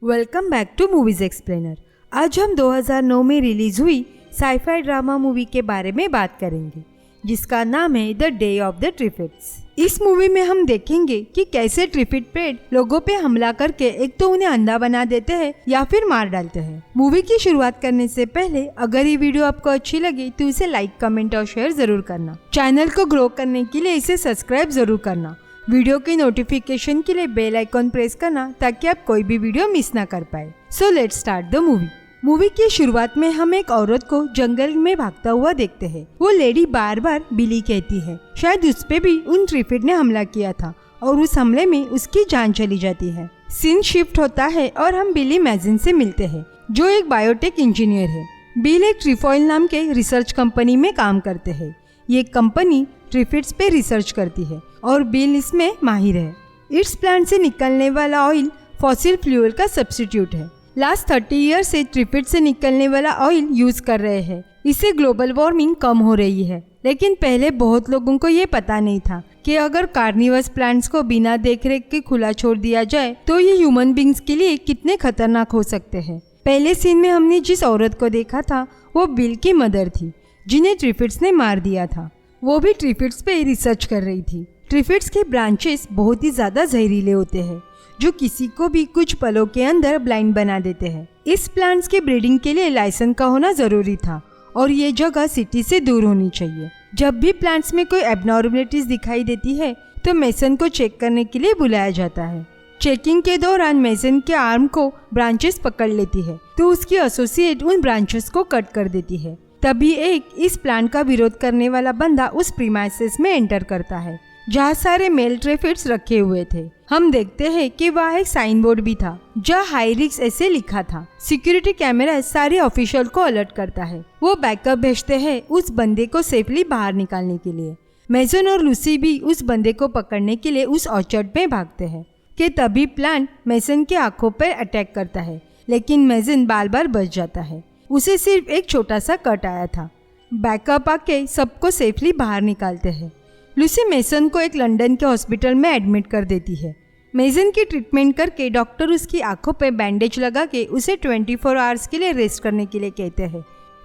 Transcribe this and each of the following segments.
Welcome back to movies explainer. आज हम 2009 में रिलीज हुई साइफाई ड्रामा मूवी के बारे में बात करेंगे जिसका नाम है द डे ऑफ द ट्रिफिड्स। इस मूवी में हम देखेंगे कि कैसे ट्रिफिड प्रेड लोगों पे हमला करके एक तो उन्हें अंधा बना देते हैं या फिर मार डालते हैं। मूवी की शुरुआत करने से पहले अगर ये वीडियो आपको अच्छी लगी तो इसे लाइक, कमेंट और शेयर जरूर करना। चैनल को ग्रो करने के लिए इसे सब्सक्राइब जरूर करना। वीडियो की नोटिफिकेशन के लिए बेल आइकॉन प्रेस करना ताकि आप कोई भी वीडियो मिस ना कर पाए। So let's start the movie. Movie की शुरुआत में हम एक औरत को जंगल में भागता हुआ देखते हैं। वो लेडी बार बार बिली कहती है। शायद उस पे भी उन ट्रिफिड ने हमला किया था और उस हमले में उसकी जान चली जाती है। सीन शिफ्ट होता है और हम बिली मैजिन से मिलते हैं जो एक बायोटेक इंजीनियर है। बिल एक ट्रिफॉइल नाम के रिसर्च कंपनी में काम करते हैं। ये कंपनी ट्रिफिड्स पे रिसर्च करती है और बिल इसमें माहिर है। इट्स प्लांट से निकलने वाला ऑयल फॉसिल फ्यूल का सब्स्टिट्यूट है। लास्ट 30 ईयर से ट्रिफिड से निकलने वाला ऑयल यूज कर रहे हैं। इससे ग्लोबल वार्मिंग कम हो रही है, लेकिन पहले बहुत लोगों को ये पता नहीं था कि अगर कार्निवस प्लांट्स को बिना देखरेख के खुला छोड़ दिया जाए तो ये ह्यूमन बींग्स के लिए कितने खतरनाक हो सकते हैं। पहले सीन में हमने जिस औरत को देखा था वो बिल की मदर थी जिन्हें ट्रिफिड्स ने मार दिया था। वो भी ट्रिफिड्स पे रिसर्च कर रही थी। ट्रिफिड्स के ब्रांचेस बहुत ही ज्यादा जहरीले होते हैं जो किसी को भी कुछ पलों के अंदर ब्लाइंड बना देते हैं। इस प्लांट्स के ब्रीडिंग के लिए लाइसेंस का होना जरूरी था और ये जगह सिटी से दूर होनी चाहिए। जब भी प्लांट्स में कोई एबनॉर्मलिटीज दिखाई देती है तो मेसन को चेक करने के लिए बुलाया जाता है। चेकिंग के दौरान मेसन के आर्म को ब्रांचेस पकड़ लेती है तो उसकी एसोसिएट उन ब्रांचेस को कट कर देती है। तभी एक इस प्लांट का विरोध करने वाला बंदा उस प्रीमाइसेस में एंटर करता है जहाँ सारे मेल ट्रिफिड्स रखे हुए थे। हम देखते हैं कि वहाँ एक साइन बोर्ड भी था जहाँ हाई रिस्क ऐसे लिखा था। सिक्योरिटी कैमरा सारे ऑफिशियल को अलर्ट करता है। वो बैकअप भेजते हैं उस बंदे को सेफली बाहर निकालने के लिए। मेसन और लूसी भी उस बंदे को पकड़ने के लिए उस ऑर्चर्ड में भागते हैं कि तभी प्लांट मेसन की आंखों पर अटैक करता है, लेकिन मेसन बार बार बच जाता है। उसे सिर्फ एक छोटा सा कट आया था। बैकअप आके सबको सेफली बाहर निकालते हैं। लूसी मेसन को एक लंदन के हॉस्पिटल में एडमिट कर देती है। मेसन की ट्रीटमेंट करके डॉक्टर उसकी आंखों पे बैंडेज लगा के उसे 24 आवर्स के लिए रेस्ट करने के लिए कहते हैं।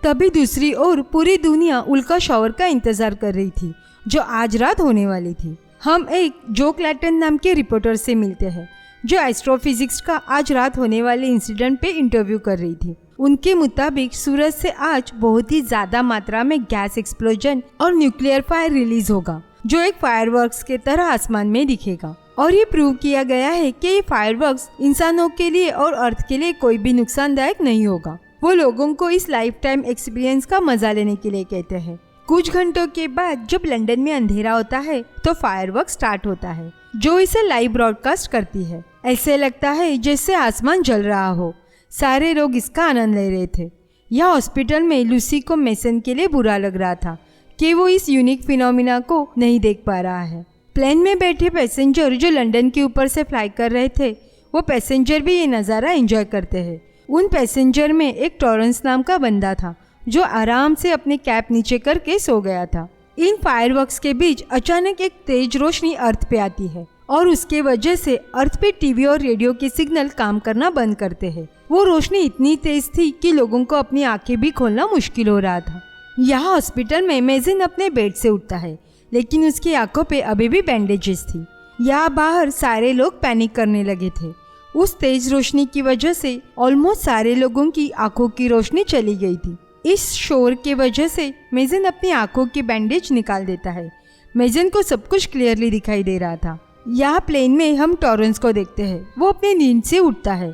तभी दूसरी ओर पूरी दुनिया उल्का शॉवर का इंतजार कर रही थी जो आज रात होने वाली थी। हम एक जो क्लैटन नाम के रिपोर्टर से मिलते हैं जो एस्ट्रोफिजिक्स का आज रात होने वाले इंसिडेंट पे इंटरव्यू कर रही थी। उनके मुताबिक सूरज से आज बहुत ही ज्यादा मात्रा में गैस एक्सप्लोजन और न्यूक्लियर फायर रिलीज होगा जो एक फायरवर्क्स के तरह आसमान में दिखेगा। और ये प्रूव किया गया है कि ये फायरवर्क्स इंसानों के लिए और अर्थ के लिए कोई भी नुकसानदायक नहीं होगा। वो लोगों को इस लाइफ टाइम एक्सपीरियंस का मजा लेने के लिए कहते हैं। कुछ घंटों के बाद जब लंदन में अंधेरा होता है तो फायरवर्क स्टार्ट होता है जो इसे लाइव ब्रॉडकास्ट करती है। ऐसे लगता है जैसे आसमान जल रहा हो। सारे लोग इसका आनंद ले रहे थे। यह हॉस्पिटल में लूसी को मेसन के लिए बुरा लग रहा था कि वो इस यूनिक फिनोमिना को नहीं देख पा रहा है। प्लेन में बैठे पैसेंजर जो लंदन के ऊपर से फ्लाई कर रहे थे वो पैसेंजर भी ये नज़ारा एंजॉय करते हैं। उन पैसेंजर में एक टॉरेंस नाम का बंदा था जो आराम से अपने कैप नीचे करके सो गया था। इन फायरवर्क्स के बीच अचानक एक तेज रोशनी अर्थ पे आती है और उसके वजह से अर्थ पे टीवी और रेडियो के सिग्नल काम करना बंद करते हैं। वो रोशनी इतनी तेज थी कि लोगों को अपनी आंखें भी खोलना मुश्किल हो रहा था। यहाँ हॉस्पिटल में मेसन अपने बेड से उठता है लेकिन उसकी आंखों पे अभी भी बैंडेजेस थी। यहाँ बाहर सारे लोग पैनिक करने लगे थे। उस तेज रोशनी की वजह से ऑलमोस्ट सारे लोगों की आंखों की रोशनी चली गई थी। इस शोर के वजह से मेसन अपनी आंखों की बैंडेज निकाल देता है। मेसन को सब कुछ क्लियरली दिखाई दे रहा था। यहाँ प्लेन में हम टॉरेंस को देखते हैं। वो अपनी नींद से उठता है।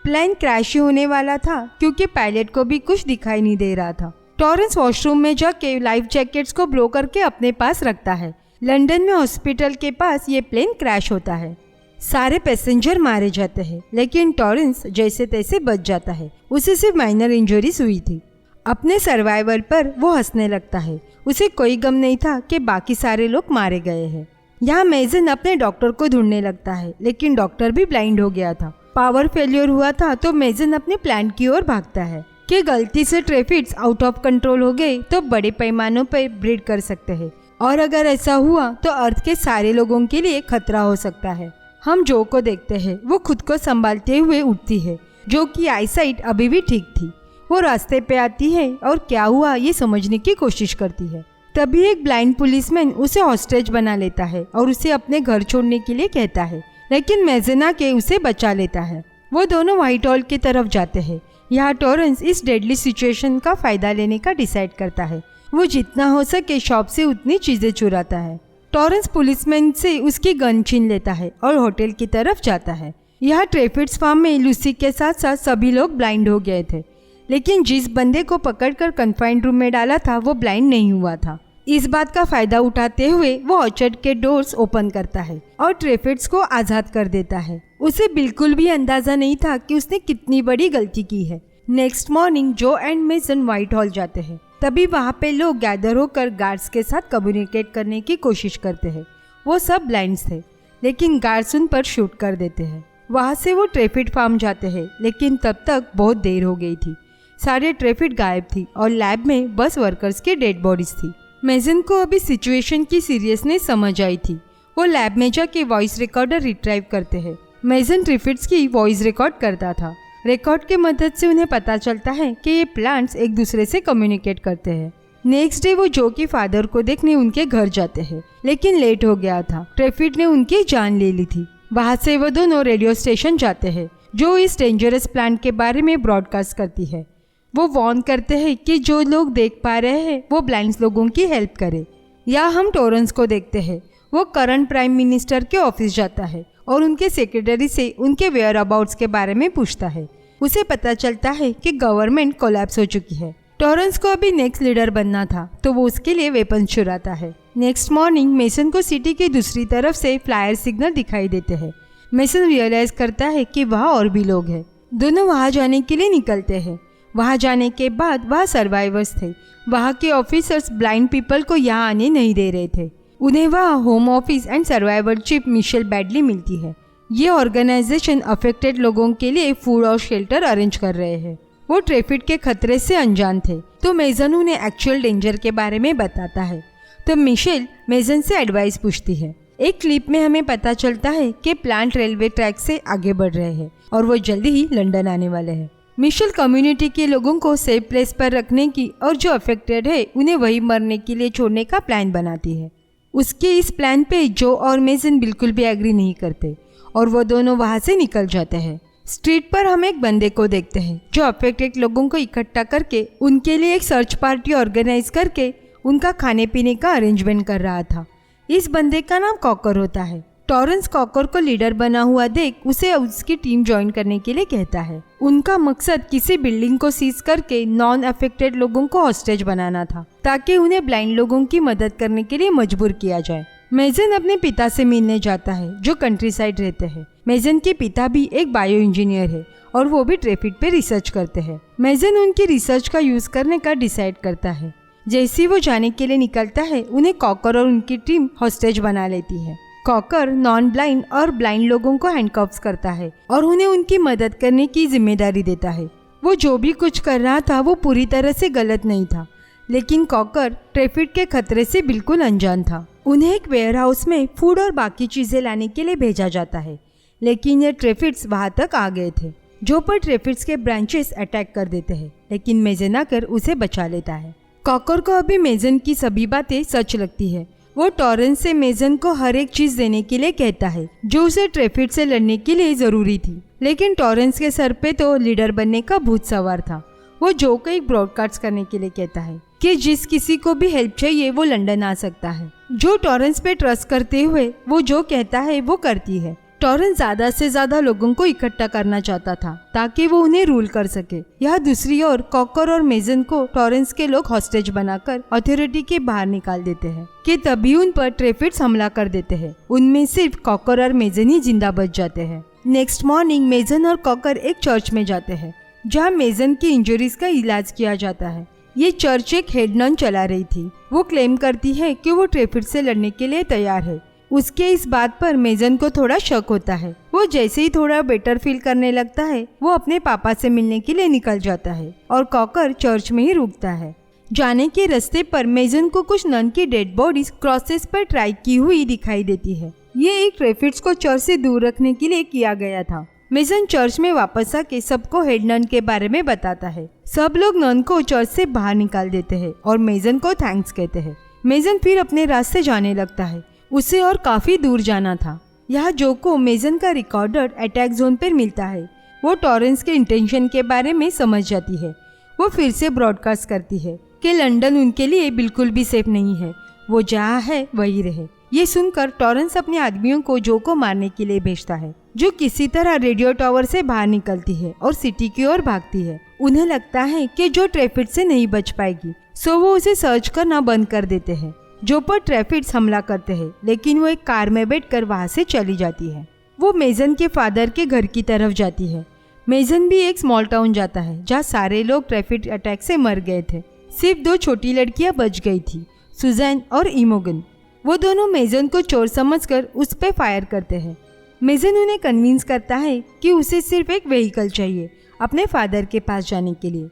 प्लेन क्रैश होने वाला था क्योंकि पायलट को भी कुछ दिखाई नहीं दे रहा था। टॉरेंस वॉशरूम में जाके लाइफ जैकेट्स को ब्लो करके अपने पास रखता है। लंदन में हॉस्पिटल के पास ये प्लेन क्रैश होता है। सारे पैसेंजर मारे जाते हैं लेकिन टॉरेंस जैसे तैसे बच जाता है। उसे सिर्फ माइनर इंजरीज हुई थी। अपने सर्वाइवल पर वो हंसने लगता है। उसे कोई गम नहीं था कि बाकी सारे लोग मारे गए हैं। यहाँ मेसन अपने डॉक्टर को ढूंढने लगता है लेकिन डॉक्टर भी ब्लाइंड हो गया था। पावर फेलियर हुआ था तो मेसन अपने प्लान की ओर भागता है कि गलती से ट्रिफिड्स आउट ऑफ कंट्रोल हो गए तो बड़े पैमानों पर ब्रीड कर सकते हैं और अगर ऐसा हुआ तो अर्थ के सारे लोगों के लिए खतरा हो सकता है। हम जो को देखते हैं वो खुद को संभालते हुए उठती है। जो की आईसाइट अभी भी ठीक थी। वो रास्ते पे आती है और क्या हुआ ये समझने की कोशिश करती है। तभी एक ब्लाइंड पुलिसमैन उसे हॉस्टेज बना लेता है और उसे अपने घर छोड़ने के लिए कहता है, लेकिन मेजन आके उसे बचा लेता है। वो दोनों व्हाइट हॉल की तरफ जाते हैं। यहाँ टॉरेंस इस डेडली सिचुएशन का फायदा लेने का डिसाइड करता है। वो जितना हो सके शॉप से उतनी चीजें चुराता है। टॉरेंस पुलिसमैन से उसकी गन छीन लेता है और होटल की तरफ जाता है। यहाँ ट्रेफिट्स फार्म में लूसी के साथ साथ सभी लोग ब्लाइंड हो गए थे, लेकिन जिस बंदे को पकड़कर कन्फाइंड रूम में डाला था वो ब्लाइंड नहीं हुआ था। इस बात का फायदा उठाते हुए वो ऑर्चर्ड के डोर्स ओपन करता है और ट्रेफिट्स को आज़ाद कर देता है। उसे बिल्कुल भी अंदाजा नहीं था कि उसने कितनी बड़ी गलती की है। नेक्स्ट मॉर्निंग जो एंड मेसन व्हाइट हॉल जाते हैं। तभी वहाँ पे लोग गैदर होकर गार्ड्स के साथ कम्युनिकेट करने की कोशिश करते हैं। वो सब ब्लाइंड्स थे, लेकिन गार्ड्स उन पर शूट कर देते हैं। वहाँ से वो ट्रेफिट फार्म जाते हैं, लेकिन तब तक बहुत देर हो गई थी। सारे ट्रेफिट गायब थी और लैब में बस वर्कर्स की डेड बॉडीज थी। मेजन को अभी सिचुएशन की सीरियसनेस समझ आई थी। वो लैब में जाके वॉइस रिकॉर्डर रिट्राइव करते हैं। मेजन ट्रिफिट्स की वॉइस रिकॉर्ड करता था। रिकॉर्ड के मदद से उन्हें पता चलता है कि ये प्लांट्स एक दूसरे से कम्युनिकेट करते हैं। नेक्स्ट डे वो जो के फादर को देखने उनके घर जाते हैं, लेकिन लेट हो गया था। ट्रेफिट ने उनकी जान ले ली थी। वहाँ से वो दोनों रेडियो स्टेशन जाते हैं जो इस डेंजरस प्लांट के बारे में ब्रॉडकास्ट करती है। वो वार्न करते हैं कि जो लोग देख पा रहे हैं वो ब्लाइंड्स लोगों की हेल्प करे। या हम टॉरेंस को देखते हैं। वो करंट प्राइम मिनिस्टर के ऑफिस जाता है और उनके सेक्रेटरी से उनके वेयर अबाउट्स के बारे में पूछता है। उसे पता चलता है कि गवर्नमेंट कोलैप्स हो चुकी है। टॉरेंस को अभी नेक्स्ट लीडर बनना था, तो वो उसके लिए वेपन चुराता है। नेक्स्ट मॉर्निंग मेसन को सिटी की दूसरी तरफ से फ्लायर सिग्नल दिखाई देते हैं। मेसन रियलाइज करता है कि वहाँ और भी लोग हैं। दोनों वहाँ जाने के लिए निकलते हैं। वहाँ जाने के बाद वहाँ सर्वाइवर्स थे। वहाँ के ऑफिसर्स ब्लाइंड पीपल को यहाँ आने नहीं दे रहे थे। उन्हें वहाँ home office and survivor chief Michelle Badley मिलती है। ये ऑर्गेनाइजेशन अफेक्टेड लोगों के लिए फूड और शेल्टर अरेंज कर रहे हैं। वो ट्रेफिट के खतरे से अनजान थे, तो मेजन उन्हें एक्चुअल डेंजर के बारे में बताता है। तो मिशेल मेजन से एडवाइस पूछती है। एक क्लिप में हमें पता चलता है कि प्लांट रेलवे ट्रैक से आगे बढ़ रहे हैं और वो जल्दी ही लंदन आने वाले हैं। मिशेल कम्युनिटी के लोगों को सेफ प्लेस पर रखने की और जो अफेक्टेड है उन्हें वही मरने के लिए छोड़ने का प्लान बनाती है। उसके इस प्लान पे जो और मेजन बिल्कुल भी एग्री नहीं करते और वो दोनों वहाँ से निकल जाते हैं। स्ट्रीट पर हम एक बंदे को देखते हैं जो अफेक्टेड लोगों को इकट्ठा करके उनके लिए एक सर्च पार्टी ऑर्गेनाइज करके उनका खाने पीने का अरेंजमेंट कर रहा था। इस बंदे का नाम कॉकर होता है। टॉरेंस कॉकर को लीडर बना हुआ देख उसे उसकी टीम ज्वाइन करने के लिए कहता है। उनका मकसद किसी बिल्डिंग को सीज करके नॉन अफेक्टेड लोगों को हॉस्टेज बनाना था, ताकि उन्हें ब्लाइंड लोगों की मदद करने के लिए मजबूर किया जाए। मेजन अपने पिता से मिलने जाता है जो कंट्री साइड रहते हैं। मेजन के पिता भी एक बायो इंजीनियर है और वो भी ट्रेफिट पे रिसर्च करते हैं। मेजन उनकी रिसर्च का यूज करने का डिसाइड करता है। जैसे ही वो जाने के लिए निकलता है, उन्हें कॉकर और उनकी टीम हॉस्टेज बना लेती है। कॉकर नॉन ब्लाइंड और ब्लाइंड लोगों को हैंडकफ्स करता है और उन्हें उनकी मदद करने की जिम्मेदारी देता है। वो जो भी कुछ कर रहा था वो पूरी तरह से गलत नहीं था, लेकिन कॉकर ट्रेफिट के खतरे से बिल्कुल अनजान था। उन्हें एक वेयरहाउस में फूड और बाकी चीजें लाने के लिए भेजा जाता है, लेकिन ये ट्रेफिट्स वहां तक आ गए थे। जो पर ट्रेफिट्स के ब्रांचेस अटैक कर देते हैं, लेकिन मेजन आकर उसे बचा लेता है। कॉकर को अभी मेजन की सभी बातें सच लगती है। वो टॉरेंस से मेजन को हर एक चीज देने के लिए कहता है जो उसे ट्रेफिट से लड़ने के लिए जरूरी थी, लेकिन टॉरेंस के सर पे तो लीडर बनने का भूत सवार था। वो जो को एक ब्रॉडकास्ट करने के लिए कहता है कि जिस किसी को भी हेल्प चाहिए वो लंदन आ सकता है। जो टॉरेंस पे ट्रस्ट करते हुए वो जो कहता है वो करती है। टॉरेंस ज्यादा से ज्यादा लोगों को इकट्ठा करना चाहता था ताकि वो उन्हें रूल कर सके। यह दूसरी ओर कॉकर और मेजन को टॉरेंस के लोग हॉस्टेज बनाकर अथॉरिटी के बाहर निकाल देते हैं कि तभी उन पर ट्रेफिट्स हमला कर देते हैं। उनमें सिर्फ कॉकर और मेजन ही जिंदा बच जाते हैं। नेक्स्ट मॉर्निंग मेजन और कॉकर एक चर्च में जाते हैं जहाँ मेजन की इंजरीज का इलाज किया जाता है। ये चर्च एक हेड नन चला रही थी। वो क्लेम करती है कि वो ट्रेफिट से लड़ने के लिए तैयार है। उसके इस बात पर मेजन को थोड़ा शक होता है। वो जैसे ही थोड़ा बेटर फील करने लगता है वो अपने पापा से मिलने के लिए निकल जाता है और कॉकर चर्च में ही रुकता है। जाने के रास्ते पर मेजन को कुछ नन की डेड बॉडीज क्रॉसेस पर ट्राई की हुई दिखाई देती है। ये एक ट्रेफिड्स को चर्च से दूर रखने के लिए किया गया था। मेजन चर्च में वापस आके सबको हेड नन के बारे में बताता है। सब लोग नन को चर्च से बाहर निकाल देते हैं और मेजन को थैंक्स कहते हैं। मेजन फिर अपने रास्ते जाने लगता है। उसे और काफी दूर जाना था। यहाँ जो को मेजन का रिकॉर्डर अटैक जोन पर मिलता है। वो टॉरेंस के इंटेंशन के बारे में समझ जाती है। वो फिर से ब्रॉडकास्ट करती है कि लंदन उनके लिए बिल्कुल भी सेफ नहीं है। वो जहाँ है वही रहे। ये सुनकर टॉरेंस अपने आदमियों को जो को मारने के लिए भेजता है, जो किसी तरह रेडियो टावर से बाहर निकलती है और सिटी की ओर भागती है। उन्हें लगता है कि जो ट्रैफिड से नहीं बच पाएगी, सो वो उसे सर्च करना बंद कर देते हैं। जो पर ट्रैफिड्स हमला करते हैं, लेकिन वो एक कार में बैठकर वहाँ से चली जाती है। वो मेजन के फादर के घर की तरफ जाती है। मेजन भी एक स्मॉल टाउन जाता है जहाँ सारे लोग ट्रैफिड अटैक से मर गए थे। सिर्फ 2 छोटी लड़कियां बच गई थी, सुजैन और इमोगन। वो दोनों मेजन को चोर समझकर उस पर फायर करते हैं। मेजन उन्हें कन्विंस करता है कि उसे सिर्फ एक व्हीकल चाहिए अपने फादर के पास जाने के लिए।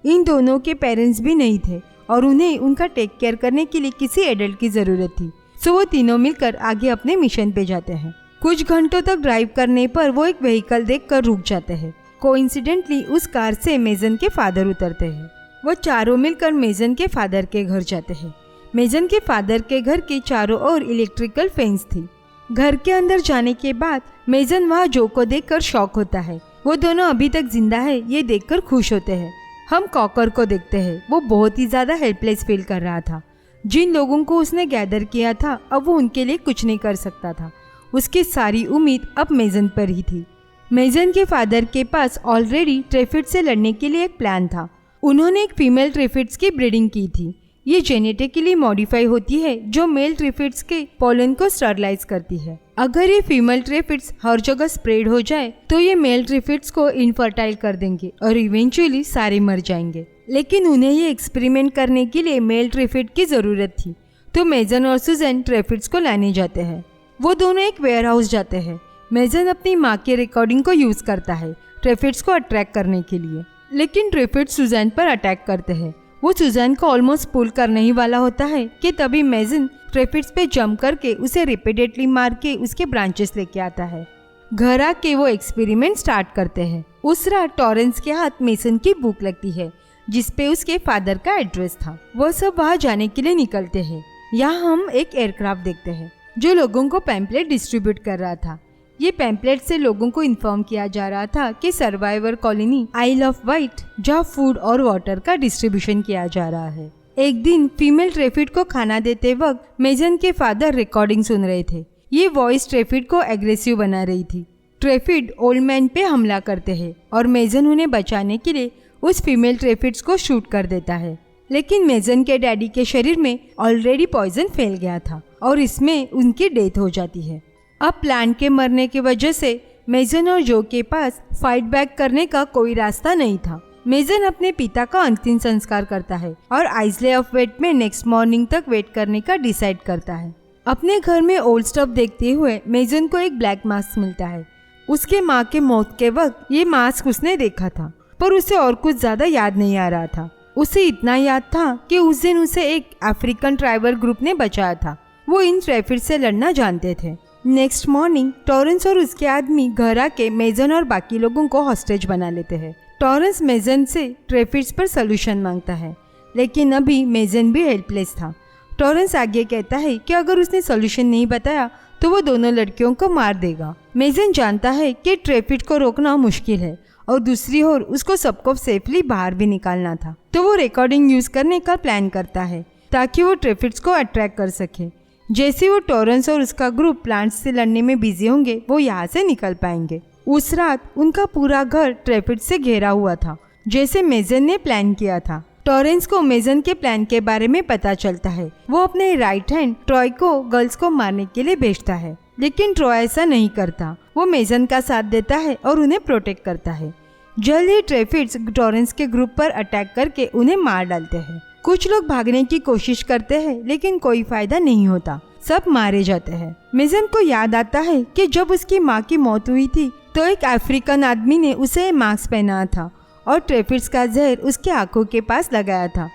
इन दोनों के पेरेंट्स भी नहीं थे और उन्हें उनका टेक केयर करने के लिए किसी एडल्ट की ज़रूरत थी। सो वो तीनों मिलकर आगे अपने मिशन पे जाते हैं। कुछ घंटों तक ड्राइव करने पर वो एक व्हीकल देखकर रुक जाते हैं। कोइंसिडेंटली उस कार से मेजन के फादर उतरते हैं। वो चारों मिलकर मेजन के फादर के घर जाते हैं। मेजन के फादर के घर के चारों ओर इलेक्ट्रिकल फेंस थी। घर के अंदर जाने के बाद मेजन वहाँ जो को देखकर शॉक होता है। वो दोनों अभी तक जिंदा है ये देखकर खुश होते हैं। हम कॉकर को देखते हैं। वो बहुत ही ज़्यादा हेल्पलेस फील कर रहा था। जिन लोगों को उसने गैदर किया था अब वो उनके लिए कुछ नहीं कर सकता था। उसकी सारी उम्मीद अब मेजन पर ही थी। मेजन के फादर के पास ऑलरेडी ट्रैफिड से लड़ने के लिए एक प्लान था। उन्होंने एक फीमेल ट्रैफिड्स की ब्रीडिंग की थी। ये जेनेटिकली मॉडिफाई होती है जो मेल ट्रैफिड्स के पोलन को स्टरलाइज करती है। अगर ये फीमेल ट्रैफिड्स हर जगह स्प्रेड हो जाए तो ये मेल ट्रैफिड्स को इनफर्टाइल कर देंगे और इवेंचुअली सारे मर जाएंगे। लेकिन उन्हें ये एक्सपेरिमेंट करने के लिए मेल ट्रैफिड की ज़रूरत थी। तो मेजन और सुजैन ट्रैफिड्स को लाने जाते हैं। वो दोनों एक वेयर हाउस जाते हैं। मेजन अपनी माँ के रिकॉर्डिंग को यूज़ करता है ट्रैफिड्स को अट्रैक्ट करने के लिए, लेकिन ट्रैफिड्स सुजैन पर अटैक करते हैं। वो सुजैन को ऑलमोस्ट पुल करने ही वाला होता है कि तभी मेजन ट्रैफिड्स पे जंप करके उसे रिपीटेडली मार के उसके ब्रांचेस लेके आता है। घर आके वो एक्सपेरिमेंट स्टार्ट करते हैं। उस रात टॉरेंस के हाथ मेसन की भूख लगती है जिसपे उसके फादर का एड्रेस था। वो सब वहाँ जाने के लिए निकलते हैं। यहाँ हम एक एयरक्राफ्ट देखते हैं जो लोगों को पैम्पलेट डिस्ट्रीब्यूट कर रहा था। ये पैम्पलेट से लोगों को इन्फॉर्म किया जा रहा था कि survivor colony Isle of Wight जहाँ फूड और वाटर का डिस्ट्रीब्यूशन किया जा रहा है। एक दिन फीमेल ट्रैफिड को खाना देते वक्त मेजन के फादर रिकॉर्डिंग सुन रहे थे। ये वॉइस ट्रैफिड को एग्रेसिव बना रही थी। ट्रैफिड ओल्ड मैन पे हमला करते हैं और मेजन उन्हें बचाने के लिए उस फीमेल ट्रैफिड्स को शूट कर देता है। लेकिन मेजन के डैडी के शरीर में ऑलरेडी पॉइजन फैल गया था और इसमें उनकी डेथ हो जाती है। अब प्लांट के मरने की वजह से मेजन और जो के पास फाइट बैक करने का कोई रास्ता नहीं था। मेजन अपने पिता का अंतिम संस्कार करता है और आइसले ऑफ वेट में नेक्स्ट मॉर्निंग तक वेट करने का डिसाइड करता है। अपने घर में ओल्ड स्टफ देखते हुए मेजन को एक ब्लैक मास्क मिलता है। उसके माँ के मौत के वक्त ये मास्क उसने देखा था, पर उसे और कुछ ज्यादा याद नहीं आ रहा था। उसे इतना याद था कि उस दिन उसे एक अफ्रीकन ट्राइबल ग्रुप ने बचाया था। वो इन ट्रैफिड से लड़ना जानते थे। नेक्स्ट मॉर्निंग टॉरेंस और उसके आदमी घर आके मेजन और बाकी लोगों को हॉस्टेज बना लेते हैं। टॉरेंस मेजन से ट्रैफिड्स पर सोल्यूशन मांगता है, लेकिन अभी मेजन भी हेल्पलेस था। टॉरेंस आगे कहता है कि अगर उसने सोल्यूशन नहीं बताया तो वो दोनों लड़कियों को मार देगा। मेजन जानता है कि ट्रैफिड को रोकना मुश्किल है और दूसरी ओर उसको सबको सेफली बाहर भी निकालना था। तो वो रिकॉर्डिंग यूज करने का प्लान करता है ताकि वो ट्रैफिड्स को अट्रैक्ट कर सके। जैसे वो टॉरेंस और उसका ग्रुप प्लांट्स से लड़ने में बिजी होंगे वो यहाँ से निकल पाएंगे। उस रात उनका पूरा घर ट्रैफिड से घेरा हुआ था, जैसे मेजन ने प्लान किया था। टॉरेंस को मेजन के प्लान के बारे में पता चलता है। वो अपने राइट हैंड ट्रॉय को गर्ल्स को मारने के लिए भेजता है, लेकिन ट्रॉय ऐसा नहीं करता। वो मेजन का साथ देता है और उन्हें प्रोटेक्ट करता है। जल्द ही ट्रैफिड्स टॉरेंस के ग्रुप पर अटैक करके उन्हें मार डालते हैं। कुछ लोग भागने की कोशिश करते हैं, लेकिन कोई फायदा नहीं होता, सब मारे जाते हैं। मेजन को याद आता है कि जब उसकी माँ की मौत हुई थी तो एक अफ्रीकन आदमी ने उसे मास्क पहना था और ट्रैफिड्स का जहर उसके आंखों के पास लगाया था।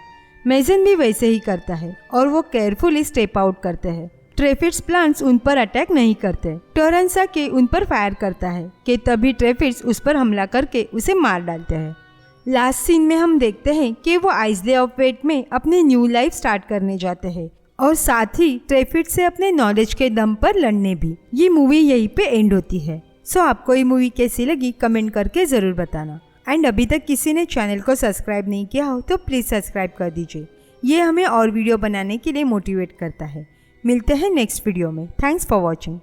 मेजन भी वैसे ही करता है और वो केयरफुली स्टेप आउट करते हैं। ट्रेफिड्स प्लांट्स उन पर अटैक नहीं करते। टोरंसा के उन पर फायर करता है कि तभी ट्रेफिड्स उस पर हमला करके उसे मार डालते हैं। लास्ट सीन में हम देखते हैं कि वो आइसले ऑफ वेट में अपनी न्यू लाइफ स्टार्ट करने जाते हैं और साथ ही ट्रेफिड से अपने नॉलेज के दम पर लड़ने भी। ये मूवी यहीं पे एंड होती है। सो आपको ये मूवी कैसी लगी कमेंट करके ज़रूर बताना। एंड अभी तक किसी ने चैनल को सब्सक्राइब नहीं किया हो तो प्लीज़ सब्सक्राइब कर दीजिए। ये हमें और वीडियो बनाने के लिए मोटिवेट करता है। मिलते हैं नेक्स्ट वीडियो में। Thanks for watching.